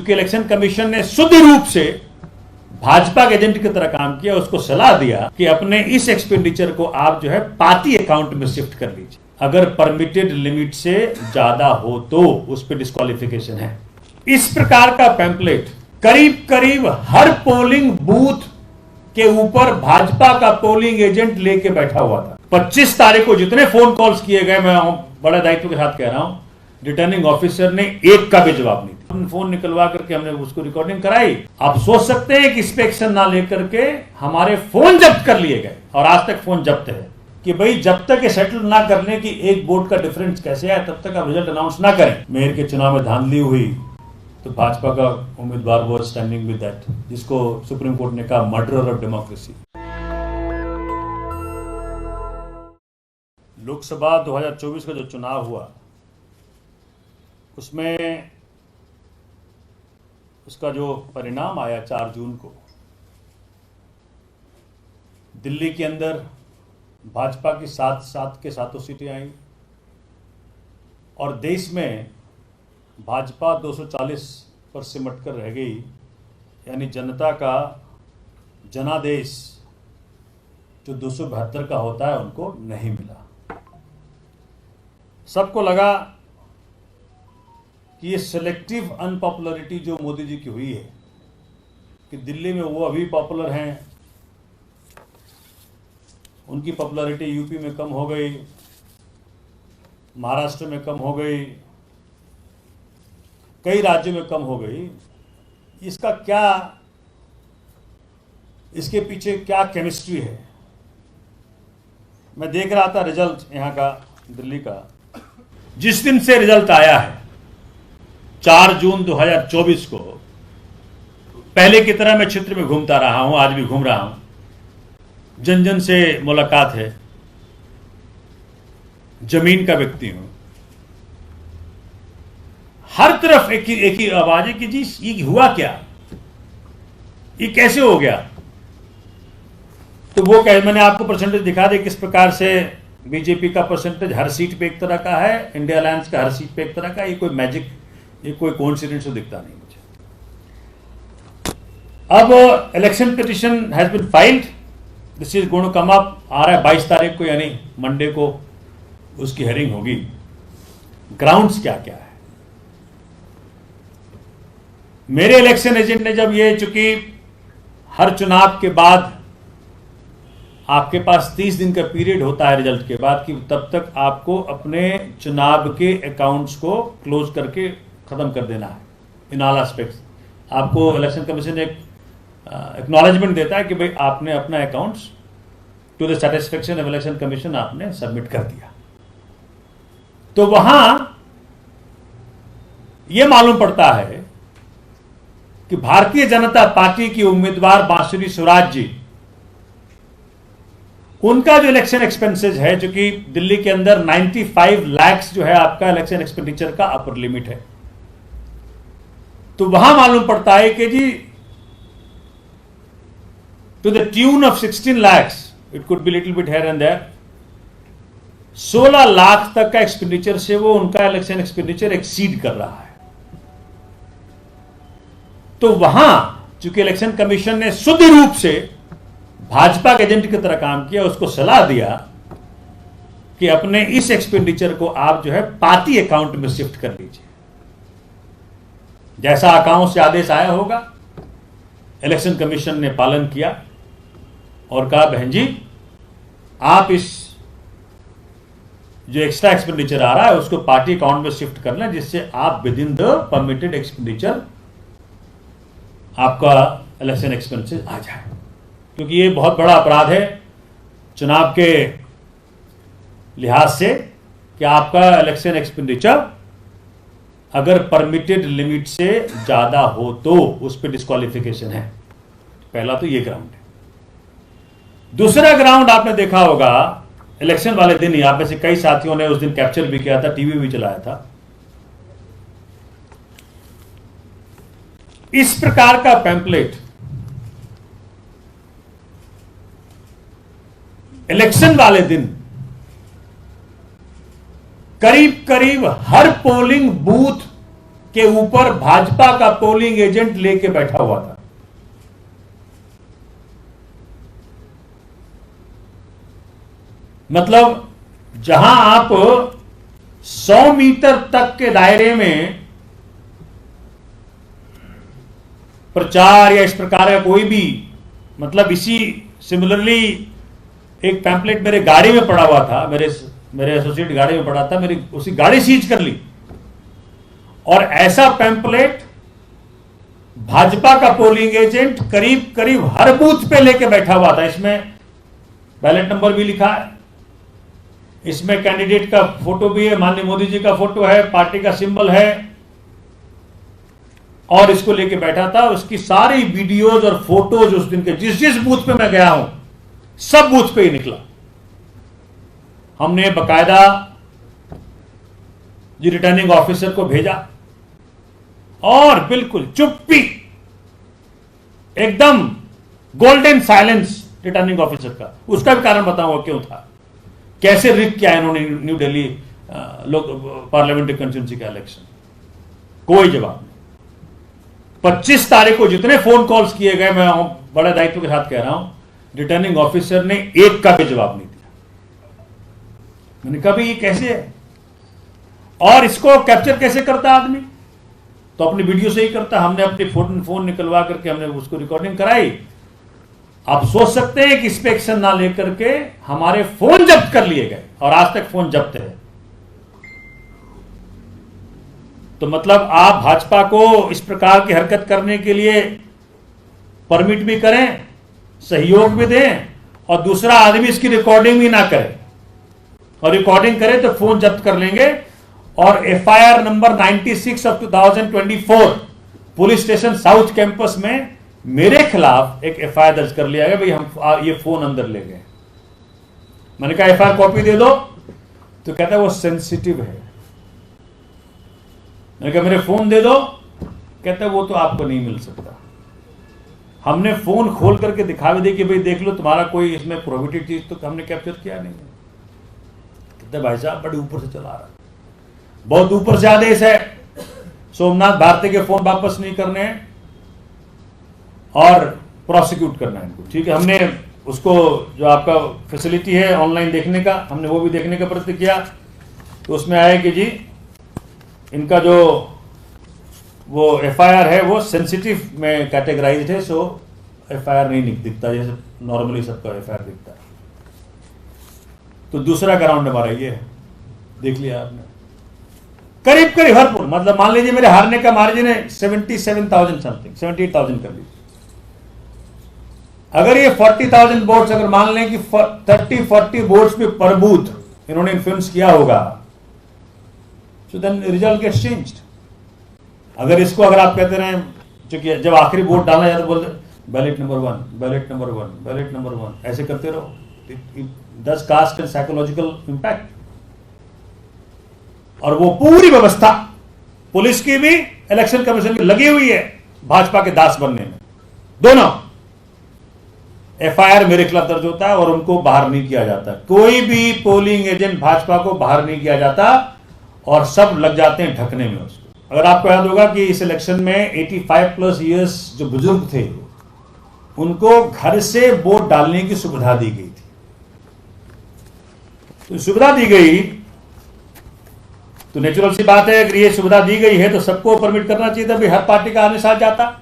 क्योंकि election commission ने शुद्ध रूप से भाजपा के एजेंट की तरह काम किया, उसको सलाह दिया कि अपने इस एक्सपेंडिचर को आप जो है पार्टी अकाउंट में शिफ्ट कर लीजिए। अगर परमिटेड लिमिट से ज्यादा हो तो उस पर डिस्क्वालिफिकेशन है। इस प्रकार का पैम्पलेट करीब करीब हर पोलिंग बूथ के ऊपर भाजपा का पोलिंग एजेंट लेके बैठा हुआ था। 25 तारीख को जितने फोन कॉल्स किए गए, मैं बड़े दायित्व के साथ कह रहा हूं, रिटर्निंग ऑफिसर ने एक का भी जवाब नहीं दिया। फोन निकलवा करके हमने उसको रिकॉर्डिंग कराई। आप सोच सकते हैं कि इंस्पेक्शन ना लेकर के हमारे फोन जब्त कर लिए गए और आज तक फोन जब्त है कि भाई जब तक ये सेटल ना करने की एक वोट का डिफरेंस कैसे आए तब तक आप रिजल्ट अनाउंस ना करें। मेयर के चुनाव में धांधली हुई तो भाजपा का उम्मीदवार वो स्टैंडिंग विद दैट, जिसको सुप्रीम कोर्ट ने कहा मर्डरर ऑफ डेमोक्रेसी। लोकसभा 2024 का जो चुनाव हुआ उसमें उसका जो परिणाम आया 4 जून को, दिल्ली के अंदर भाजपा की 7 के 7 सीटें आई और देश में भाजपा 240 पर सिमट कर रह गई। यानी जनता का जनादेश जो 272 का होता है उनको नहीं मिला। सबको लगा कि ये सिलेक्टिव अनपॉपुलरिटी जो मोदी जी की हुई है कि दिल्ली में वो अभी पॉपुलर हैं, उनकी पॉपुलरिटी यूपी में कम हो गई, महाराष्ट्र में कम हो गई, कई राज्यों में कम हो गई। इसका क्या, इसके पीछे क्या केमिस्ट्री है? मैं देख रहा था रिजल्ट यहाँ का, दिल्ली का। जिस दिन से रिजल्ट आया है 4 जून 2024 को, पहले की तरह मैं क्षेत्र में घूमता रहा हूं, आज भी घूम रहा हूं, जन जन से मुलाकात है, जमीन का व्यक्ति हूं। हर तरफ एक ही आवाज है कि जी ये हुआ क्या, ये कैसे हो गया। तो वो मैंने आपको परसेंटेज दिखा दे किस प्रकार से बीजेपी का परसेंटेज हर सीट पे एक तरह का है, इंडिया अलायंस का हर सीट पे एक तरह का। ये कोई मैजिक, ये कोई कोइंसिडेंस तो दिखता नहीं मुझे। अब election petition has been filed, this is going to come up, आ रहा है 22 तारीख को, यानी मंडे को उसकी हेयरिंग होगी। ग्राउंड्स क्या क्या है? मेरे इलेक्शन एजेंट ने जब ये, चूंकि हर चुनाव के बाद आपके पास 30 दिन का पीरियड होता है रिजल्ट के बाद कि तब तक आपको अपने चुनाव के अकाउंट्स को क्लोज करके खत्म कर देना है इन ऑल एस्पेक्ट्स। आपको इलेक्शन कमीशन एक एक्नॉलेजमेंट देता है कि भाई आपने अपना accounts to the satisfaction of election commission आपने सबमिट कर दिया। तो वहां यह मालूम पड़ता है कि भारतीय जनता पार्टी की उम्मीदवार बांसुरी सुराज जी, उनका जो इलेक्शन एक्सपेंसेस है, जो कि दिल्ली के अंदर 95 लाख जो है आपका इलेक्शन एक्सपेंडिचर का अपर लिमिट है, तो वहां मालूम पड़ता है कि जी to the tune of 16 lakhs, it could be little bit here and there, 16 lakh तक का एक्सपेंडिचर से वो उनका इलेक्शन एक्सपेंडिचर एक्सीड कर रहा है। तो वहां चूंकि इलेक्शन कमीशन ने शुद्ध रूप से भाजपा के एजेंट की तरह काम किया, उसको सलाह दिया कि अपने इस एक्सपेंडिचर को आप जो है पार्टी अकाउंट में शिफ्ट कर लीजिए। जैसा अकाउंट से आदेश आया होगा, इलेक्शन कमीशन ने पालन किया और कहा बहन जी आप इस जो एक्स्ट्रा एक्सपेंडिचर आ रहा है उसको पार्टी अकाउंट में शिफ्ट कर लें, जिससे आप with in the permitted expenditure आपका इलेक्शन एक्सपेंसेस आ जाए। क्योंकि ये बहुत बड़ा अपराध है चुनाव के लिहाज से कि आपका इलेक्शन एक्सपेंडिचर अगर परमिटेड लिमिट से ज्यादा हो तो उस पर डिस्क्वालिफिकेशन है। पहला तो ये ग्राउंड है। दूसरा ग्राउंड आपने देखा होगा, इलेक्शन वाले दिन ही आप में से कई साथियों ने उस दिन कैप्चर भी किया था, टीवी भी चलाया था। इस प्रकार का पैम्पलेट इलेक्शन वाले दिन करीब करीब हर पोलिंग बूथ के ऊपर भाजपा का पोलिंग एजेंट लेके बैठा हुआ था। मतलब जहां आप 100 मीटर तक के दायरे में प्रचार या इस प्रकार का कोई भी, मतलब इसी सिमिलरली एक पैम्पलेट मेरे गाड़ी में पड़ा हुआ था, मेरे एसोसिएट गाड़ी में पड़ा था, मेरी उसी गाड़ी सीज कर ली। और ऐसा पैम्पलेट भाजपा का पोलिंग एजेंट करीब करीब हर बूथ पे लेके बैठा हुआ था। इसमें बैलेट नंबर भी लिखा है, इसमें कैंडिडेट का फोटो भी है, माननीय मोदी जी का फोटो है, पार्टी का सिंबल है, और इसको लेके बैठा था। उसकी सारी वीडियोज और फोटोज उस दिन के जिस जिस बूथ पे मैं गया हूं, सब बूथ पे ही निकला। हमने बकायदा जी रिटर्निंग ऑफिसर को भेजा, और बिल्कुल चुप्पी, एकदम गोल्डन साइलेंस रिटर्निंग ऑफिसर का। उसका भी कारण बताऊंगा क्यों था, कैसे रिग किया इन्होंने न्यू दिल्ली पार्लियामेंट्री कंस्टिट्यूंसी का इलेक्शन। कोई जवाब नहीं। 25 तारीख को जितने फोन कॉल्स किए गए, मैं बड़े दायित्व के साथ कह रहा हूं, रिटर्निंग ऑफिसर ने एक का भी जवाब नहीं दिया। मैंने कहा ये कैसे है, और इसको कैप्चर कैसे करता आदमी? तो अपनी वीडियो से ही करता। हमने अपने फोन निकलवा करके हमने उसको रिकॉर्डिंग कराई। आप सोच सकते हैं कि इस पे एक्शन ना लेकर के हमारे फोन जब्त कर लिए गए, और आज तक फोन जब्त है। तो मतलब आप भाजपा को इस प्रकार की हरकत करने के लिए परमिट भी करें, सहयोग भी दें, और दूसरा आदमी इसकी रिकॉर्डिंग भी ना करे, और रिकॉर्डिंग करे तो फोन जब्त कर लेंगे। और FIR number 96 of 2024 police station south campus में मेरे खिलाफ एक एफआईआर दर्ज कर लिया गया, भाई हम ये फोन अंदर ले गए। मैंने कहा एफआईआर कॉपी दे दो, तो कहता है वो सेंसिटिव है। मैंने कहा मेरे फोन दे दो, कहता है वो तो आपको नहीं मिल सकता। हमने फोन खोल करके दिखा भी दी कि भाई देख लो, तुम्हारा कोई इसमें प्रोहिबिटेड चीज तो हमने कैप्चर किया नहीं है। कहते भाई साहब बड़े ऊपर से चला रहा, बहुत ऊपर से आदेश है, सोमनाथ भारती के फोन वापस नहीं करने हैं और प्रोसिक्यूट करना है इनको। ठीक है, हमने उसको जो आपका फैसिलिटी है ऑनलाइन देखने का, हमने वो भी देखने का प्रयत्न किया। तो उसमें आया कि जी इनका जो वो एफआईआर है वो सेंसिटिव में कैटेगराइज है, सो एफआईआर नहीं दिखता जैसे नॉर्मली सबका एफआईआर दिखता है। तो दूसरा ग्राउंड हमारा ये है, देख लिया आपने, करीब करीब भरपूर। मतलब मान लीजिए मेरे हारने का मार्जिन है 77,000 समथिंग, 78,000 कर लीजिए। अगर ये 40,000 वोट्स, अगर मान लें कि 30-40 वोट्स पे पर बूथ इन्होंने इन्फ्लुएंस किया होगा, so then result gets changed. अगर इसको अगर आप कहते रहे, क्योंकि जब आखिरी वोट डालना जाता बोलते ballot number 1, ballot number 1, ballot number 1, ऐसे करते रहो, it does cast an psychological impact. और वो पूरी व्यवस्था पुलिस की भी, इलेक्शन कमीशन की लगी हुई है भाजपा के दास बनने में। दोनों एफआईआर मेरे खिलाफ दर्ज होता है और उनको बाहर नहीं किया जाता। कोई भी पोलिंग एजेंट भाजपा को बाहर नहीं किया जाता, और सब लग जाते हैं ढकने में उसको। अगर आपको याद होगा कि इस इलेक्शन में 85+ ईयर्स जो बुजुर्ग थे, उनको घर से वोट डालने की सुविधा दी गई थी। तो सुविधा दी गई तो नेचुरल सी बात है, अगर ये सुविधा दी गई है तो सबको परमिट करना चाहिए था, भाई हर पार्टी का आने साथ जाता।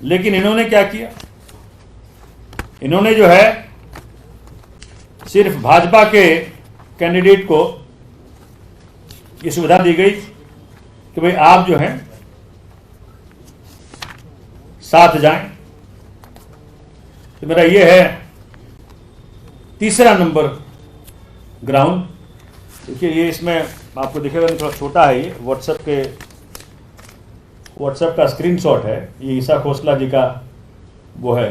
लेकिन इन्होंने क्या किया, इन्होंने जो है सिर्फ भाजपा के कैंडिडेट को ये सुविधा दी गई कि भाई आप जो हैं साथ जाएं। तो मेरा ये है तीसरा नंबर ग्राउंड। देखिए ये इसमें आपको दिखेगा, थोड़ा छोटा है, ये व्हाट्सएप का स्क्रीनशॉट है। ये ईसा खोसला जी का वो है,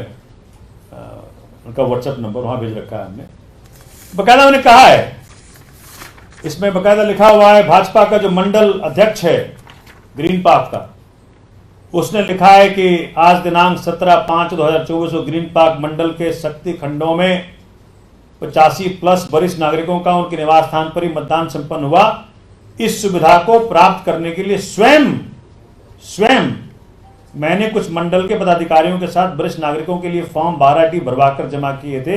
उनका व्हाट्सएप नंबर वहां भेज रखा है हमने। बकायदा उन्होंने कहा है, इसमें बकायदा लिखा हुआ है, भाजपा का जो मंडल अध्यक्ष है ग्रीन पार्क का, उसने लिखा है कि आज दिनांक 17/5/2024 को ग्रीन पार्क मंडल के शक्ति खंडों में 85+ वरिष्ठ नागरिकों का उनके निवास स्थान पर ही मतदान संपन्न हुआ। इस सुविधा को प्राप्त करने के लिए स्वयं मैंने कुछ मंडल के पदाधिकारियों के साथ वरिष्ठ नागरिकों के लिए फॉर्म 12T भरवाकर जमा किए थे।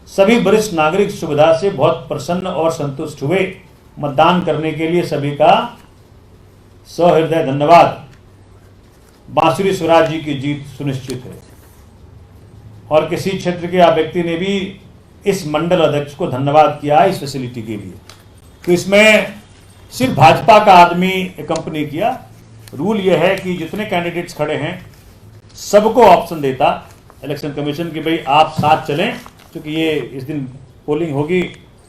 सभी वरिष्ठ नागरिक सुविधा से बहुत प्रसन्न और संतुष्ट हुए। मतदान करने के लिए सभी का सहृदय धन्यवाद। बांसुरी स्वराज जी की जीत सुनिश्चित है। और किसी क्षेत्र के व्यक्ति ने भी इस मंडल अध्यक्ष को धन्यवाद किया इस फैसिलिटी के लिए। तो इसमें सिर्फ भाजपा का आदमी कंपनी किया। रूल यह है कि जितने कैंडिडेट्स खड़े हैं सबको ऑप्शन देता इलेक्शन कमीशन कि भाई आप साथ चलें, क्योंकि ये इस दिन पोलिंग होगी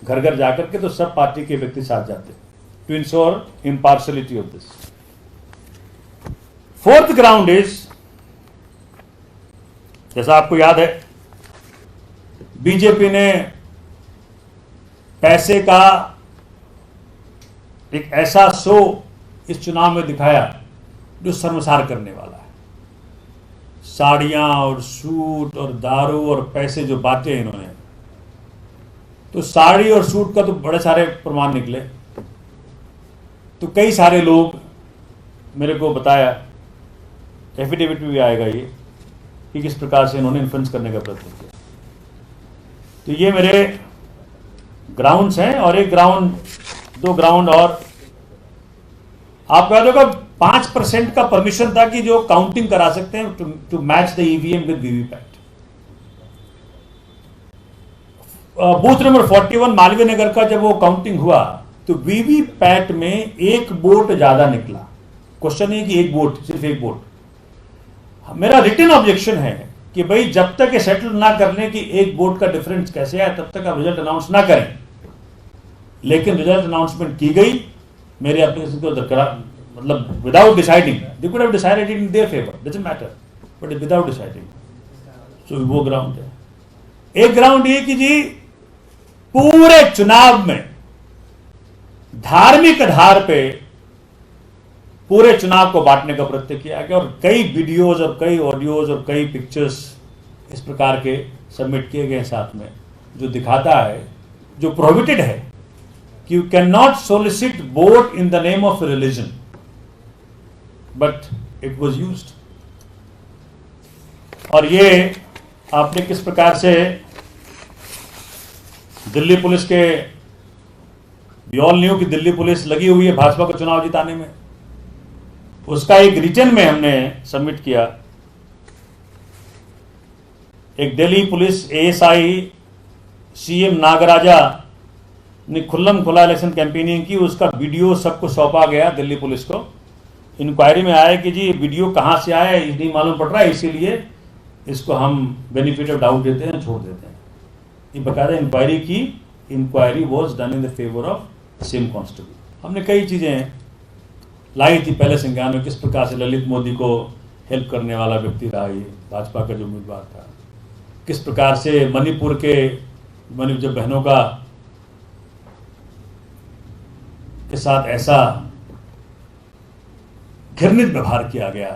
घर घर जाकर के, तो सब पार्टी के व्यक्ति साथ जाते to ensure impartiality of this. Fourth ground is, जैसा आपको याद है, बीजेपी ने पैसे का एक ऐसा शो इस चुनाव में दिखाया जो शर्मसार करने वाला है। साड़ियां और सूट और दारू और पैसे जो बांटे इन्होंने, तो साड़ी और सूट का तो बड़े सारे प्रमाण निकले। तो कई सारे लोग मेरे को बताया, एफिडेविट में भी आएगा ये, कि किस प्रकार से इन्होंने इन्फ्लुएंस करने का प्रयत्न किया। तो ये मेरे ग्राउंड्स हैं। और एक ग्राउंड, 2 ग्राउंड और आपको याद होगा 5% का परमिशन था कि जो काउंटिंग करा सकते हैं to match the EVM with VVPAT. Booth number 41 Malviya Nagar का जब वो काउंटिंग हुआ तो वीवीपैट में एक वोट ज्यादा निकला। क्वेश्चन है कि एक वोट, सिर्फ एक वोट। मेरा रिटन ऑब्जेक्शन है कि भाई जब तक ये सेटल ना करने की एक वोट का डिफरेंस कैसे आए तब तक आप रिजल्ट अनाउंस ना करें। लेकिन रिजल्ट अनाउंसमेंट की गई मेरे एप्लीकेशन को दरकार, मतलब without deciding. They could have decided in their favour, doesn't matter, but without deciding. So वो ग्राउंड है। एक ग्राउंड ये कि जी पूरे चुनाव में धार्मिक आधार पे पूरे चुनाव को बांटने का प्रयत्न किया गया और कई वीडियोज और कई ऑडियोज और कई पिक्चर्स इस प्रकार के सबमिट किए गए साथ में, जो दिखाता है, जो प्रोहिबिटेड है कि you can not solicit vote in the name of religion, but it was used. और ये आपने किस प्रकार से दिल्ली पुलिस के, वी ऑल न्यू कि दिल्ली पुलिस लगी हुई है भाजपा को चुनाव जिताने में। उसका एक रिटन में हमने सबमिट किया। एक Delhi police ASI CM Nagaraja ने खुल्लम खुला इलेक्शन कैंपेनिंग की, उसका वीडियो सबको सौंपा गया दिल्ली पुलिस को। इंक्वायरी में आया कि जी वीडियो कहां से आया है नहीं मालूम पड़ रहा है, इसीलिए इसको हम बेनिफिट ऑफ डाउट देते हैं, छोड़ देते हैं। ये बकायदा इंक्वायरी की, inquiry was done in the favour of same constable. हमने कई चीजें लाई थी पहले संज्ञान में, किस प्रकार से ललित मोदी को हेल्प करने वाला व्यक्ति रहा ये भाजपा का जो उम्मीदवार था, किस प्रकार से मणिपुर के जब बहनों का के साथ ऐसा घृणित व्यवहार किया गया,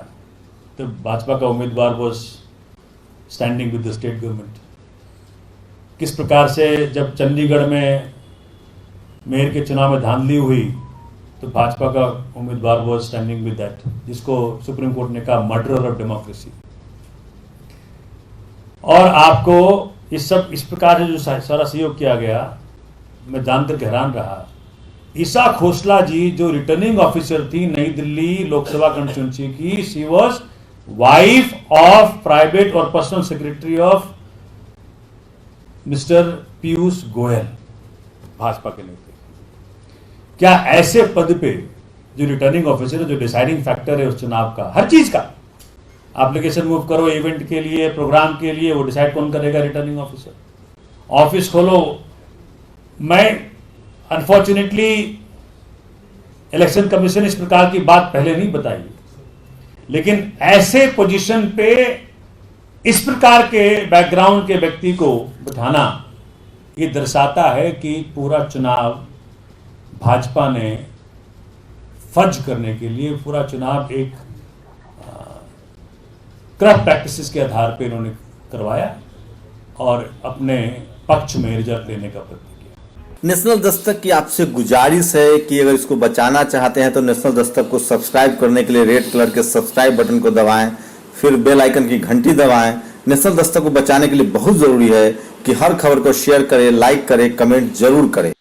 तो भाजपा का उम्मीदवार was standing with the state government. किस प्रकार से जब चंडीगढ़ में मेयर के चुनाव में धांधली हुई तो भाजपा का उम्मीदवार वॉज स्टैंडिंग विद दैट, जिसको सुप्रीम कोर्ट ने कहा मर्डरर ऑफ डेमोक्रेसी। और आपको इस प्रकार से जो सारा सहयोग किया गया, मैं जानकर हैरान रहा। ईसा खोसला जी जो रिटर्निंग ऑफिसर थी नई दिल्ली लोकसभा कंस्टिट्यूंसी की, she was wife of private और personal secretary of mister Piyush Goyal, Bhajpa के नेता। क्या ऐसे पद पे जो रिटर्निंग ऑफिसर है, जो डिसाइडिंग फैक्टर है उस चुनाव का, हर चीज का, एप्लीकेशन मूव करो इवेंट के लिए, प्रोग्राम के लिए, वो डिसाइड कौन करेगा? Returning officer. ऑफिस खोलो। मैं अनफॉर्चुनेटली इलेक्शन कमीशन इस प्रकार की बात पहले नहीं बताई, लेकिन ऐसे पोजीशन पे इस प्रकार के बैकग्राउंड के व्यक्ति को बिठाना, ये दर्शाता है कि पूरा चुनाव भाजपा ने फर्ज करने के लिए, पूरा चुनाव एक करप्ट प्रैक्टिसेस के आधार पर इन्होंने करवाया और अपने पक्ष में रिजल्ट लेने का प्रयत्न किया। नेशनल दस्तक की आपसे गुजारिश है कि अगर इसको बचाना चाहते हैं तो नेशनल दस्तक को सब्सक्राइब करने के लिए रेड कलर के सब्सक्राइब बटन को दबाएं, फिर बेल आइकन की घंटी दबाएं। नेशनल दस्तक को बचाने के लिए बहुत जरूरी है कि हर खबर को शेयर करें, लाइक करें, कमेंट जरूर करें।